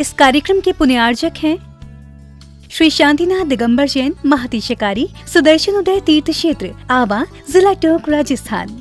इस कार्यक्रम के पुण्यार्जक हैं श्री शांतिनाथ दिगंबर जैन महातिशकारी सुदर्शन उदय तीर्थ क्षेत्र आवा, जिला टोंक, राजस्थान।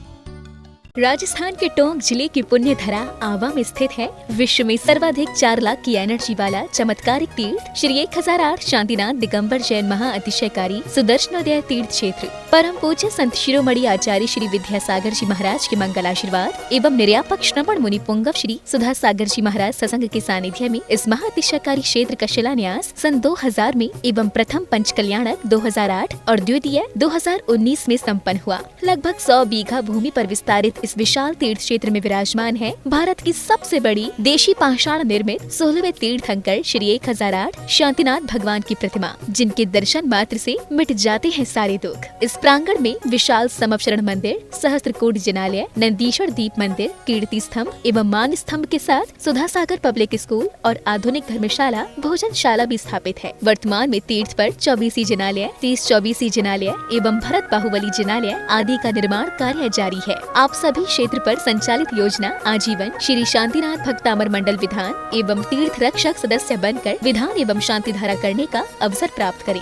राजस्थान के टोंक जिले की पुण्य धरा आवा में स्थित है विश्व में सर्वाधिक 4 लाख की एनर्जी वाला चमत्कारिक तीर्थ श्री 1008 शांतिनाथ दिगंबर जैन महाअतिशयकारी सुदर्शनोदय तीर्थ क्षेत्र। परम पूज्य संत शिरोमणि आचार्य श्री विद्यासागर जी महाराज के मंगल आशीर्वाद एवं निर्यापक श्रवण मुनि पुंगव श्री सुधा सागर जी महाराज सत्संग के सानिध्य में इस महाअतिशयकारी क्षेत्र का शिलान्यास सन 2000 में एवं प्रथम पंच कल्याणक 2008 और द्वितीय 2019 में संपन्न हुआ। लगभग 100 बीघा भूमि पर विस्तारित इस विशाल तीर्थ क्षेत्र में विराजमान है भारत की सबसे बड़ी देशी पाषाण निर्मित 16वें तीर्थंकर श्री 1008 शांतिनाथ भगवान की प्रतिमा, जिनके दर्शन मात्र से मिट जाते हैं सारे दुख। इस प्रांगण में विशाल समवशरण मंदिर, सहस्त्रकूट जिनालय, नंदीश्वर दीप मंदिर, कीर्ति स्तंभ एवं मान स्तंभ के साथ सुधा सागर पब्लिक स्कूल और आधुनिक धर्मशाला, भोजनशाला भी स्थापित है। वर्तमान में तीर्थ पर 24 जिनालय, 30-24 जिनालय एवं भरत बाहुबली जिनालय आदि का निर्माण कार्य जारी है। आप सभी क्षेत्र पर संचालित योजना आजीवन श्री शांतिनाथ भक्तामर मंडल विधान एवं तीर्थ रक्षक सदस्य बनकर विधान एवं शांति धारा करने का अवसर प्राप्त करें।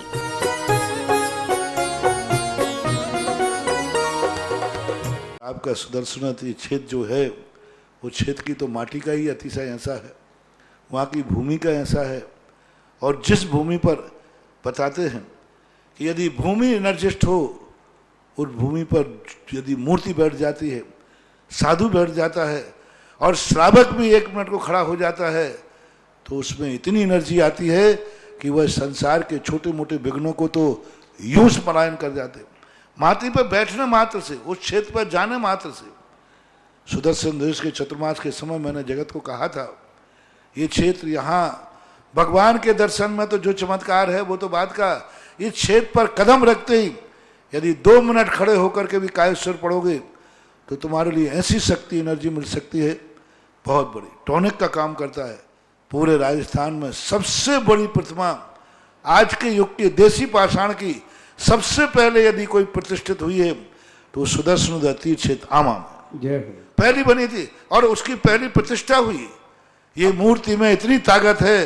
आपका सुदर्शन क्षेत्र जो है वो क्षेत्र की तो माटी का ही अतिशय ऐसा है, वहाँ की भूमि का ऐसा है। और जिस भूमि पर बताते हैं कि यदि भूमि एनर्जिस्ट हो, उस भूमि पर यदि मूर्ति बैठ जाती है, साधु बैठ जाता है और श्रावक भी 1 मिनट को खड़ा हो जाता है, तो उसमें इतनी एनर्जी आती है कि वह संसार के छोटे मोटे विघ्नों को तो यूं पलायन कर जाते। माटी पर बैठने मात्र से, उस क्षेत्र पर जाने मात्र से, सुदर्शन देश के चतुर्मास के समय मैंने जगत को कहा था, ये क्षेत्र यहाँ भगवान के दर्शन में तो जो चमत्कार है वो तो बात का, इस क्षेत्र पर कदम रखते ही यदि 2 मिनट खड़े होकर के भी कायेश्वर पढ़ोगे तो तुम्हारे लिए ऐसी शक्ति एनर्जी मिल सकती है बहुत बड़ी। टॉनिक का काम करता है। पूरे राजस्थान में सबसे बड़ी प्रतिमा आज के युग की देसी पाषाण की सबसे पहले यदि कोई प्रतिष्ठित हुई है तो सुदर्शन तीर्थ क्षेत्र आमा में पहली बनी थी और उसकी पहली प्रतिष्ठा हुई। ये मूर्ति में इतनी ताकत है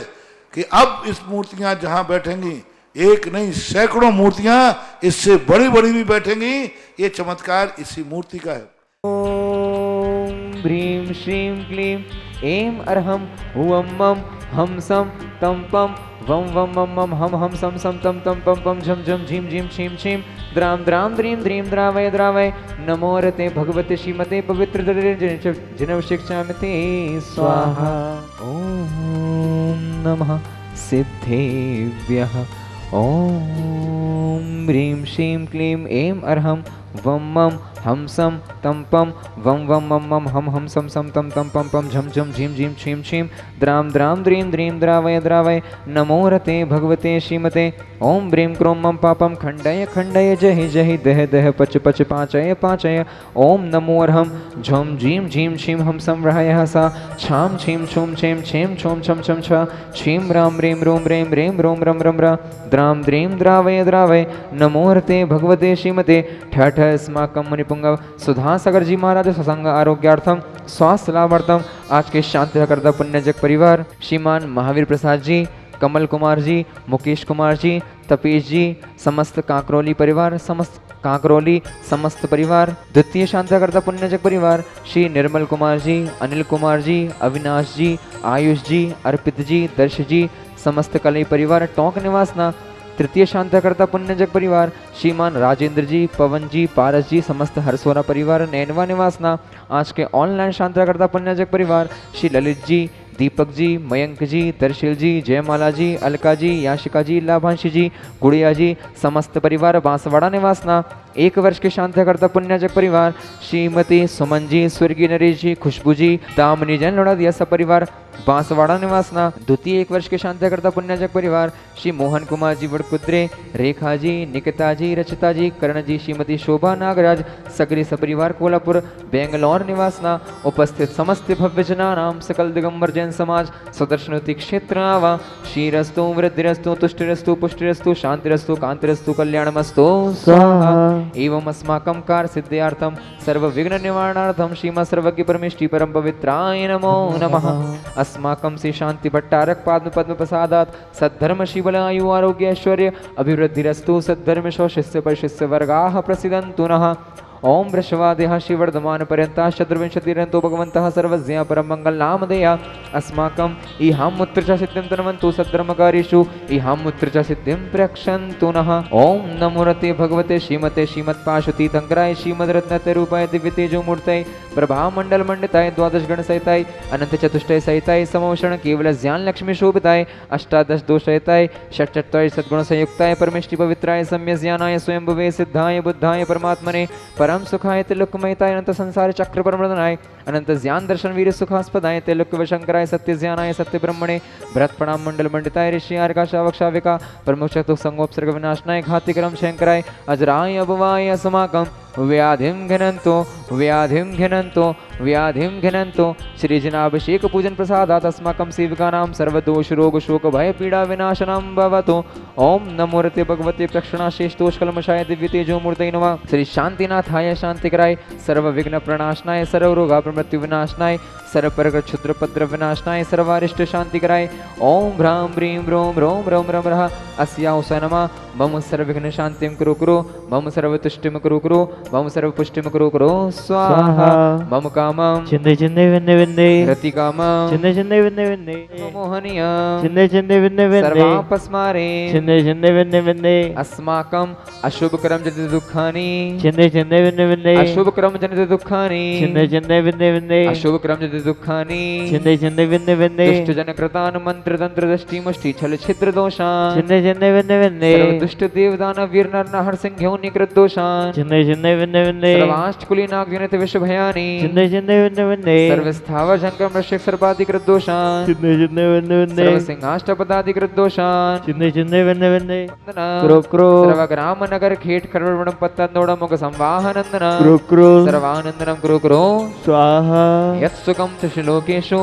कि अब इस मूर्तियां जहां बैठेंगी, एक नहीं सैकड़ों मूर्तियां इससे बड़ी बड़ी भी बैठेंगी। ये चमत्कार इसी मूर्ति का है। ओम ह्रीं श्रीं क्लीं ऐं अर्हं हुं मं हं सं तं पं वं वं मं मं हम सं सं तं तं पं पं झं झं झीं झीं छीं छीं द्रां द्रां द्रीं द्रीं द्रावय द्रावय नमो रते भगवते श्रीमते पवित्र जिनवशिक्षामिते स्वाहा। ओम नमः सिद्धेभ्यः। ओम ह्रीं श्रीं क्लीं ऐं अर्हं वं मं हम सम तम पम वम वम मम मम हम सम सम तम तम पम पम झम झम झीम झीम छीम छीम द्रां द्रां द्रीं द्रीं द्रावय द्रावय नमो रते भगवते श्रीमते। ओम ब्रीं क्रों मम पापम खंडय खंडय जहि जहि दह दह पच पच पाचय पाचय। ओम नमो अर्हं झम झीम झीम छीम हम संव्रहयः सा छाम छीम छूम छेम छेम छूम छम छम छ छीम राम ह्रीं रोम ह्रीं ह्रीं रोम रम रम र द्रां द्रीं द्रावय द्रावय नमो रते भगवते श्रीमते। ठठ अस्माकं मुनिपुंगव सुधा सागर जी महाराज सत्संग आरोग्यार्थम स्वास्थ्य लाभार्थम आज के शांति करता पुण्यजक परिवार श्रीमान महावीर प्रसाद जी, कमल कुमार जी, मुकेश कुमार जी, तपेश जी, समस्त काकरोली परिवार, समस्त काकरोली समस्त परिवार, द्वितीय शांतिकर्ता पुण्यजक परिवार श्री निर्मल कुमार जी, अनिल कुमार जी, अविनाश जी, आयुष जी, अर्पित जी, दर्श जी, समस्त कलई परिवार टोंक निवासना। तृतीय शांतिकर्ता पुण्यजक परिवार श्रीमान राजेंद्र जी, पवन जी, पारस जी, समस्त हरसोरा परिवार नैनवा निवासना। आज के ऑनलाइन शांतिकर्ता पुण्यजक परिवार श्री ललित जी, दीपक जी, मयंक जी, दर्शिल जी, जयमाला जी, अलका जी, याशिका जी, लाभांशी जी, गुड़िया जी, समस्त परिवार बांसवाड़ा निवासना। 1 वर्ष के शांतिकर्ता पुण्यजक परिवार श्रीमती सुमन जी, स्वर्गीय नरेश जी, खुशबू जी, दामनी जन लोड़ा दिया सब परिवार बांसवाड़ा निवासना। द्वितीय 1 वर्ष के शांतिकर्ता पुण्यजक परिवार श्री मोहन कुमार जी वड़कुद्रे, रेखा जी, निकिता जी, रचिता जी, कर्ण जी, श्रीमती शोभा नागराज, सकरी सपरिवार कोल्हापुर बेंगलोर निवासना। उपस्थित समस्त भव्य जना नाम सकल दिगंबर जैन समाज सुदर्शनोति क्षेत्र आवा। श्रीरस्तु वृद्धिरस्तु तुष्टिरस्तु पुष्टिरस्तु शांतिरस्तु कांतिरस्तु कल्याणमस्तु स्वाहा। एवं अस्माकं कार्य सिद्ध्यार्थम सर्व विघ्न निवारणार्थम श्रीमत् सर्वज्ञ परमेष्टि परम पवित्राय नमो नमः। अस्माकं श्री शांति भट्टारक पाद्म पद्म प्रसादात् सद्धर्म शीबल आयु आरोग्य ऐश्वर्य अभिवृद्धिरस्तु सद्धर्म शिष्य परिशिष्य वर्गाः प्रसिद्धन्तु नः। ओम वृषवादेः श्रीवर्धमान पर्यन्ताः चतुर्विंशतिरन्तो भगवन्तः सर्वज्ञ परम मंगल नामधेया अस्माकं इहामुत्र च सिद्धिं तन्वन्तु सद्धर्मकार्येषु इहामुत्र च सिद्धिं प्रयक्षन्तु नः। ओम नमो रते भगवते श्रीमते श्रीमत्पाशुतीर्थंकराय श्रीमद्रत्नते रूपाय दिव्य तेजोमूर्तये प्रभामंडल मंडिताय द्वादश गण सहिताय अनंत चतुष्टय सहिताय समोषण केवल ज्ञान लक्ष्मी शोभिताय अष्टादश दोषहिताय षट्चत्वारि सद्गुण संयुक्ताय परमेष्टि पवित्राय सम्य ज्ञानाय स्वयंभुवे सिद्धाय बुद्धाय परमात्मने परम सुखाय तिलुकमयताय अनंत संसार चक्र परमृदनाय अनंत ज्ञान दर्शन वीर सुखास्पदाय तिलुक शंकराय सत्य ज्ञानाय सत्य ब्रह्मणे बृहत् प्रणाम मंडल मंडिताय ऋषि आर्गा शावक शाविका प्रमुख चतुः संगोपसर्ग विनाशनाय घातिकरम शंकराय अजराय अभवाय अस्माकं व्याधिं घ्नन्तो श्री जनाभिषेक पूजन प्रसादात् अस्माकं सेविकानां सर्वदोष रोग शोक भय पीड़ा विनाशनं भवतु। ओम नमो रते भगवते प्रक्षणाशेषदोष कलमशाय दिव्य तेजोमूर्तये नमः। श्री शांतिनाथाय शांतिकराय सर्व विघ्न प्रणाशनाय सर्व रोगा प्रमृत्यु विनाशनाय सर्व परग क्षुद्र पद्र विनाशनाय सर्वारिष्ट शांतिकराय ओम भ्रां ब्रीं ब्रों रोम रोम रम रः अस्याहुषा नमः। मम सर्व विघ्न शांतिं कुरु कुरु मम सर्व तुष्टिं कुरु कुरु मम सर्व पुष्टिं कुरु कुरु स्वाहा। मम कामं चिंदे चिंदे विन्ने विन्ने रति कामं चिंदे चिंदे विन्ने विन्ने मोहनीयं चिंदे चिंदे विन्ने विन्ने सर्वापस्मारे चिंदे चिंदे विन्ने विन्ने अस्माकं अशुभ कर्म जनित दुःखानि चिंदे चिंदे विन्ने विन्ने अशुभ कर्म जनित दुःखानि चिंदे चिंदे विन्ने विन्ने अशुभ कर्म जनित दुःखानि चिंदे चिंदे विन्ने विन्ने दुष्ट जन कृतान मंत्र तंत्र दृष्टि मुष्टि छल छिद्र दोषान् चिंदे चिंदे विन्ने विन्ने सर्व दुष्ट देव दानव वीर नर नहर सिंह निकृत दोषान् चिंदे चिंदे विन्ने विन्ने सर्वाष्टकुली नाग जनित विश्व भयानि चिंदे चिंदे विन्ने विन्ने सर्व स्थावर जंगम वृश्चिक सर्पाधिकृत दोषान् चिंदे चिंदे विन्ने विन्ने सर्व सिंहाष्टपदाधिकृत दोषान् चिंदे चिंदे विन्ने विन्ने क्रो क्रो सर्व ग्राम नगर खेट खरवण पत्तनोड मुख संवाहनंदन क्रो क्रो सर्वानंदनम कुरु कुरु स्वाहा यत्सुखं त्रिलोकेषु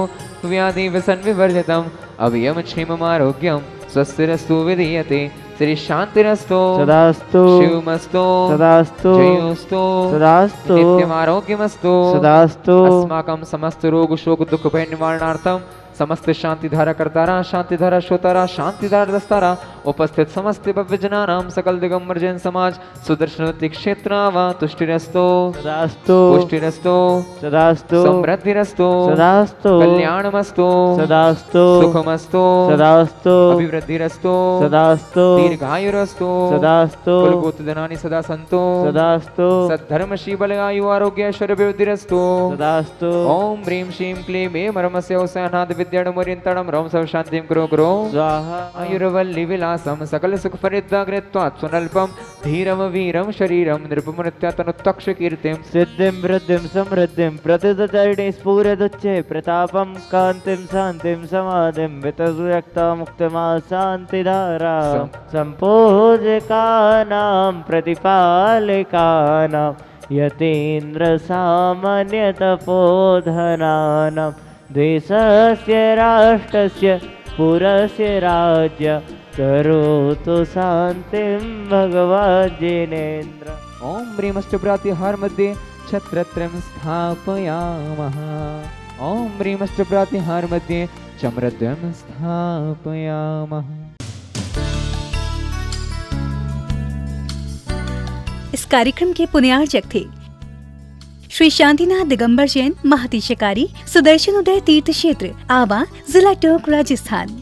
व्याधि व्यसन विवर्जितम् अभयं क्षेमम् आरोग्यं स्वस्तिरस्तु विधीयते। श्री शांतिरस्तु सदास्तु शिवमस्तु सदास्तु जयोस्तु सदास्तु नित्यम् आरोग्यमस्तु सदास्तु अस्माकं समस्त रोग शोक दुख भय निवारणार्थं समस्त शांतिधारा कर्तारा शांतिधारा श्रोतारा शांतिधारा दस्तारा उपस्थित समस्त भव्यजनानां सकल दिगंबर जैन समाज सुदर्शनवती क्षेत्रावा तुष्टिरस्तु सदास्तु पुष्टिरस्तु सदास्तु समृद्धिरस्तु सदास्तु कल्याणमस्तु सदास्तु सुखमस्तु सदास्तु अभिवृद्धिरस्तु सदास्तु दीर्घायुरस्तु सदास्तु कुलगोत्रधनानि सदा सन्तु सदास्तु सद्धर्म शीबल आयु आरोग्य ऐश्वर्य अभिवृद्धिरस्तु सदास्तु ओम ह्रीं श्रीं क्लीं ऐं मर्मस्य औषानाद विद्याणमोरियन्तणं रं सर्व शान्तिं कुरु कुरु स्वाहा आयुर्वल्ली विलासं सकल सुख परिद्राग्रेत्वात् स्वनल्पं धीरम वीरं शरीरं नृपमुनित्यतनुत्तक्ष कीर्तिं सिद्धिं वृद्धिं समृद्धिं प्रतिदचरणे स्फुरदुच्चे प्रतापं कान्तिं शान्तिं समाधिं वितसुरक्ता मुक्तिमा शान्तिधारा सम्पूजकानां प्रतिपालकानां यतीन्द्र सामान्य तपोधनानां देशस्य राष्ट्रस्य पुरस्य राज्य करोतु शान्तिं भगवान् जिनेन्द्र। ओम ह्रीमष्टप्रातिहार मध्ये छत्रत्रयं स्थापयामः। ओम ह्रीमष्टप्रातिहार मध्ये चम्रद्वयं स्थापयामः। इस कार्यक्रम के पुण्यार्चक थे श्री शांतिनाथ दिगंबर जैन महातिशकारी सुदर्शन उदय तीर्थ क्षेत्र आवा, जिला टोंक, राजस्थान।